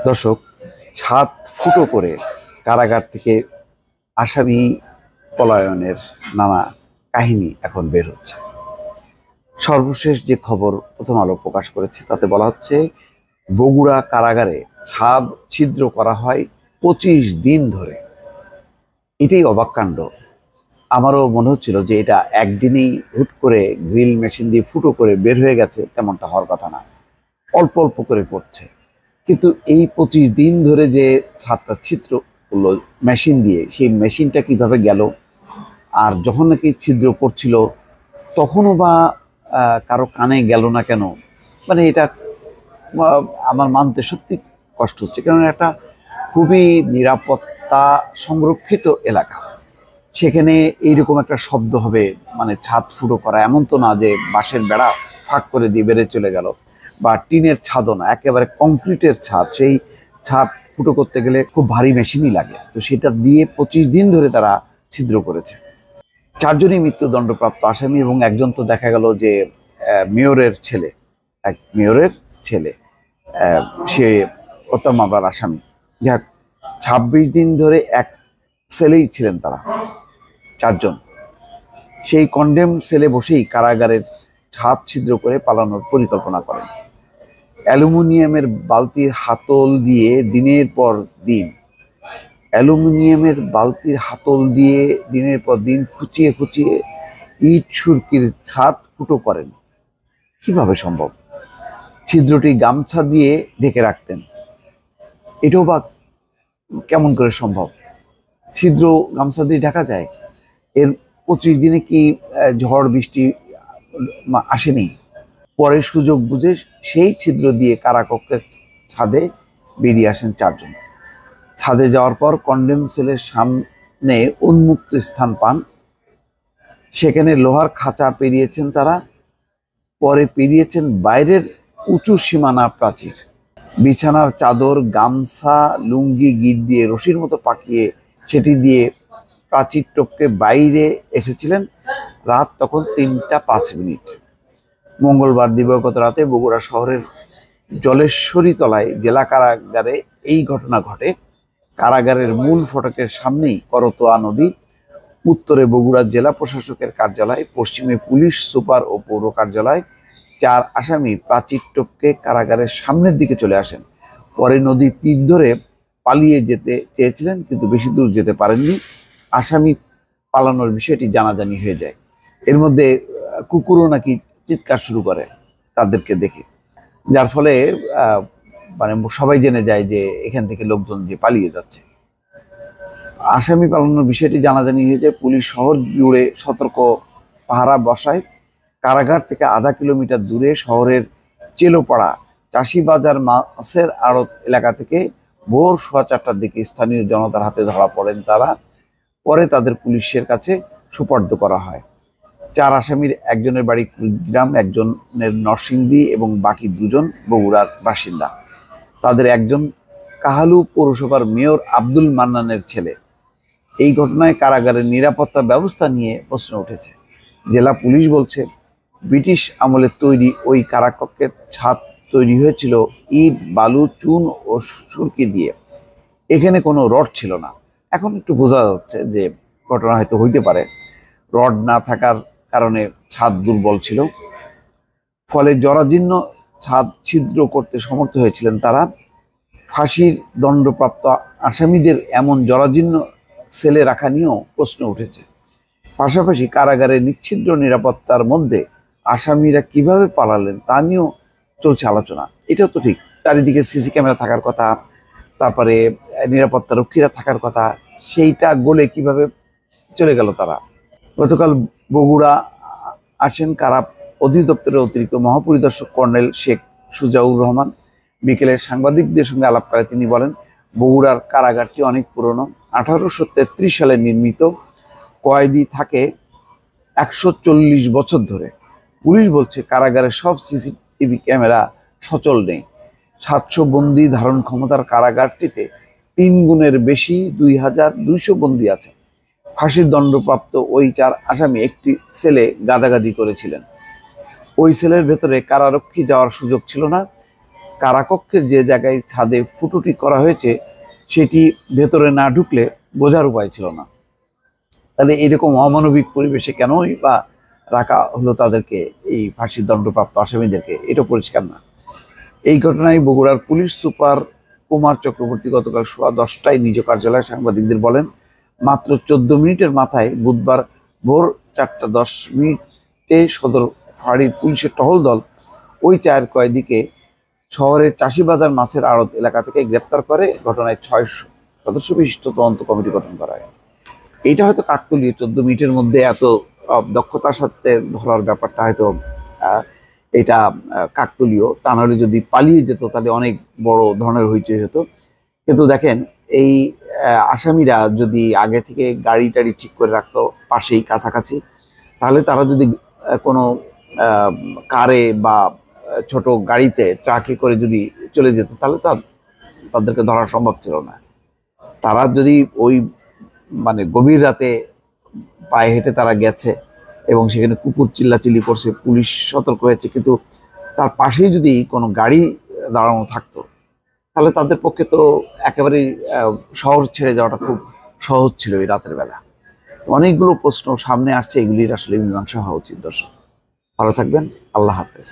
দর্শক, ছাদ ফুটো করে কারাগার থেকে আসামি পলায়নের নানা কাহিনী এখন বের হচ্ছে। সর্বশেষ যে খবর প্রথম আলো প্রকাশ করেছে তাতে বলা হচ্ছে, বগুড়া কারাগারে ছাদ ছিদ্র করা হয় 25 দিন ধরে। এটাই অবাক কাণ্ড। আমারও মনে হচ্ছিল যে এটা একদিনেই হুট করে গ্রিল মেশিন দিয়ে ফুটো করে বের হয়ে গেছে, তেমনটা হওয়ার কথা না, অল্প অল্প করে করছে। কিন্তু এই 25 দিন ধরে যে ছাদটা ছিদ্র করলো মেশিন দিয়ে, সেই মেশিনটা কিভাবে গেল, আর যখন নাকি ছিদ্র করছিল তখনও বা কারো কানে গেল না কেন, মানে এটা আমার মানতে সত্যি কষ্ট হচ্ছে। কারণ এটা খুবই নিরাপত্তা সংরক্ষিত এলাকা, সেখানে এইরকম একটা শব্দ হবে, মানে ছাদ ফুটো করা, এমন তো না যে বাঁশের বেড়া ফাঁক করে দিয়ে বেড়ে চলে গেল, বা টিনের ছাদও না, একেবারে কংক্রিটের ছাদ। সেই ছাদ ফুটো করতে গেলে খুব ভারী মেশিনই লাগে। তো সেটা দিয়ে 25 দিন ধরে তারা ছিদ্র করেছে। 4 জনই মৃত্যুদণ্ডপ্রাপ্ত আসামি, এবং একজন তো দেখা গেল যে মেয়রের ছেলে, এক মেয়রের ছেলে, সে হত্যা মামলার আসামি। যাক, 26 দিন ধরে এক সেলেই ছিলেন তারা 4 জন। সেই কন্ডেম সেলে বসেই কারাগারের ছাদ ছিদ্র করে পালানোর পরিকল্পনা করেন। অ্যালুমিনিয়ামের বালতির হাতল দিয়ে দিনের পর দিন খুঁচিয়ে খুঁচিয়ে ইট সুরকির ছাদ ফুটো করেন। কিভাবে সম্ভব? ছিদ্রটি গামছা দিয়ে ঢেকে রাখতেন। এটাও বা কেমন করে সম্ভব? ছিদ্র গামছা দিয়ে ঢাকা যায়? এর 25 দিনে কি ঝড় বৃষ্টি আসেনি? পরে সুযোগ বুঝে সেই ছিদ্র দিয়ে কারাকক্ষের ছাদে বেরিয়ে আসেন 4 জন। ছাদে যাওয়ার পর কন্ডেম সেলের সামনে উন্মুক্ত স্থান পান। সেখানে লোহার খাঁচা পেরিয়েছেন তারা, পরে পেরিয়েছেন বাইরের উঁচু সীমানা প্রাচীর। বিছানার চাদর, গামছা, লুঙ্গি গিট দিয়ে রশির মতো পাকিয়ে সেটি দিয়ে প্রাচীর টপকে বাইরে এসেছিলেন। রাত তখন 3টা 5 মিনিট। মঙ্গলবার দিবাগত রাতে বগুড়া শহরের জলেশ্বরী তলায় জেলা কারাগারে এই ঘটনা ঘটে। কারাগারের মূল ফটকের সামনেই করতোয়া নদী, উত্তরে বগুড়া জেলা প্রশাসকের কার্যালয়, পশ্চিমে পুলিশ সুপার ও পৌর কার্যালয়। 4 আসামি প্রাচীর টপকে কারাগারের সামনের দিকে চলে আসেন। পরে নদীর তীর ধরে পালিয়ে যেতে চেয়েছিলেন, কিন্তু বেশি দূর যেতে পারেননি। আসামি পালানোর বিষয়টি জানাজানি হয়ে যায়। এর মধ্যে কুকুরও নাকি চিৎকার শুরু করে তাদেরকে দেখে, যার ফলে মানে সবাই জেনে যায় যে এখান থেকে লোকজন যে পালিয়ে যাচ্ছে। আসামি পালানোর বিষয়টি জানাজানি হয়ে যায়। পুলিশ শহর জুড়ে সতর্ক পাহারা বসায়। কারাগার থেকে আধা কিলোমিটার দূরে শহরের চেলোপাড়া চাষিবাজার মাছের আড়ত এলাকা থেকে ভোর 4:15টার দিকে স্থানীয় জনতার হাতে ধরা পড়েন তারা। পরে তাদের পুলিশের কাছে সুপর্দ করা হয়। 4 আসামির একজনের বাড়ি কুড়িগ্রাম, একজনের নরসিংদী এবং বাকি 2 জন বগুড়ার বাসিন্দা। তাদের একজন কাহালু পৌরসভার মেয়র আব্দুল মান্নানের ছেলে। এই ঘটনায় কারাগারের নিরাপত্তা ব্যবস্থা নিয়ে প্রশ্ন উঠেছে। জেলা পুলিশ বলছে, ব্রিটিশ আমলের তৈরি ওই কারাকক্ষের ছাদ তৈরি হয়েছিল ইট, বালু, চুন ও সুরকি দিয়ে। এখানে কোনো রড ছিল না। এখন একটু বোঝা যাচ্ছে যে ঘটনা হয়তো হইতে পারে, রড না থাকার কারণে ছাদ দুর্বল ছিল, ফলে জরাজীর্ণ ছাদ ছিদ্র করতে সমর্থ হয়েছিলেন তারা। ফাঁসির দণ্ডপ্রাপ্ত আসামিদের এমন জরাজীর্ণ সেলে রাখা নিয়েও প্রশ্ন উঠেছে। পাশাপাশি কারাগারের নিচ্ছিদ্র নিরাপত্তার মধ্যে আসামিরা কিভাবে পালালেন তা নিয়েও চলছে আলোচনা। এটাও তো ঠিক, চারিদিকে সিসি ক্যামেরা থাকার কথা, তারপরে নিরাপত্তা রক্ষীরা থাকার কথা, সেইটা গলে কিভাবে চলে গেল তারা। গতকাল বগুড়া আসেন কারা অধিদপ্তরের অতিরিক্ত মহাপরিদর্শক কর্নেল শেখ সুজাউর রহমান। বিকেলে সাংবাদিকদের সঙ্গে আলাপকালে তিনি বলেন, বগুড়ার কারাগারটি অনেক পুরনো, 1833 সালে নির্মিত। কয়েদি থাকে 140 বছর ধরে। পুলিশ বলছে কারাগারের সব সিসিটিভি ক্যামেরা সচল নেই। 700 বন্দী ধারণ ক্ষমতার কারাগারটিতে 3 গুণের বেশি 2200 বন্দী আছে। ফাঁসির দণ্ডপ্রাপ্ত ওই 4 আসামি একটি সেলে গাদাগাদি করেছিলেন। ওই সেলের ভেতরে কারারক্ষী যাওয়ার সুযোগ ছিল না। কারাকক্ষের যে জায়গায় ছাদে ফুটোটি করা হয়েছে সেটি ভেতরে না ঢুকলে বোঝার উপায় ছিল না। তাহলে এরকম অমানবিক পরিবেশে কেনই বা রাখা হলো তাদেরকে, এই ফাঁসির দণ্ডপ্রাপ্ত আসামিদেরকে, এটা পরিষ্কার না। এই ঘটনায় বগুড়ার পুলিশ সুপার কুমার চক্রবর্তী গতকাল সোয়া 10টায় নিজ কার্যালয়ে সাংবাদিকদের বলেন, মাত্র 14 মিনিটের মাথায় বুধবার ভোর 4:10 সদর ফাঁড়ির পুলিশের টহল দল ওই 4 কয়েদিকে শহরের চাষিবাজার মাছের আড়ত এলাকা থেকে গ্রেপ্তার করে। ঘটনায় 6 সদস্য বিশিষ্ট তদন্ত কমিটি গঠন করা হয়েছে। এইটা হয়তো কাকতালীয়, 14 মিনিটের মধ্যে এত দক্ষতার সাথে ধরার ব্যাপারটা হয়তো এটা কাকতালীয়। তা নাহলে যদি পালিয়ে যেত তাহলে অনেক বড় ধরনের হইচই হতো। কিন্তু দেখেন, এই আসামিরা যদি আগে থেকে গাড়ি টাড়ি ঠিক করে রাখতো পাশেই কাছাকাছি, তাহলে তারা যদি কোনো কারে বা ছোট গাড়িতে ট্রাকে করে যদি চলে যেত তাহলে তো তাদেরকে ধরা সম্ভব ছিল না। তারা যদি ওই মানে গভীর রাতে পায়ে হেঁটে তারা গেছে এবং সেখানে কুকুর চিল্লাচিল্লি করছে, পুলিশ সতর্ক হয়েছে, কিন্তু তার পাশেই যদি কোনো গাড়ি দাঁড়ানো থাকতো তাহলে তাদের পক্ষে তো একেবারেই শহর ছেড়ে যাওয়াটা খুব সহজ ছিল এই রাতের বেলা। অনেকগুলো প্রশ্ন সামনে আসছে, এগুলির আসলে মীমাংসা হওয়া উচিত। দর্শক ভালো থাকবেন, আল্লাহ হাফেজ।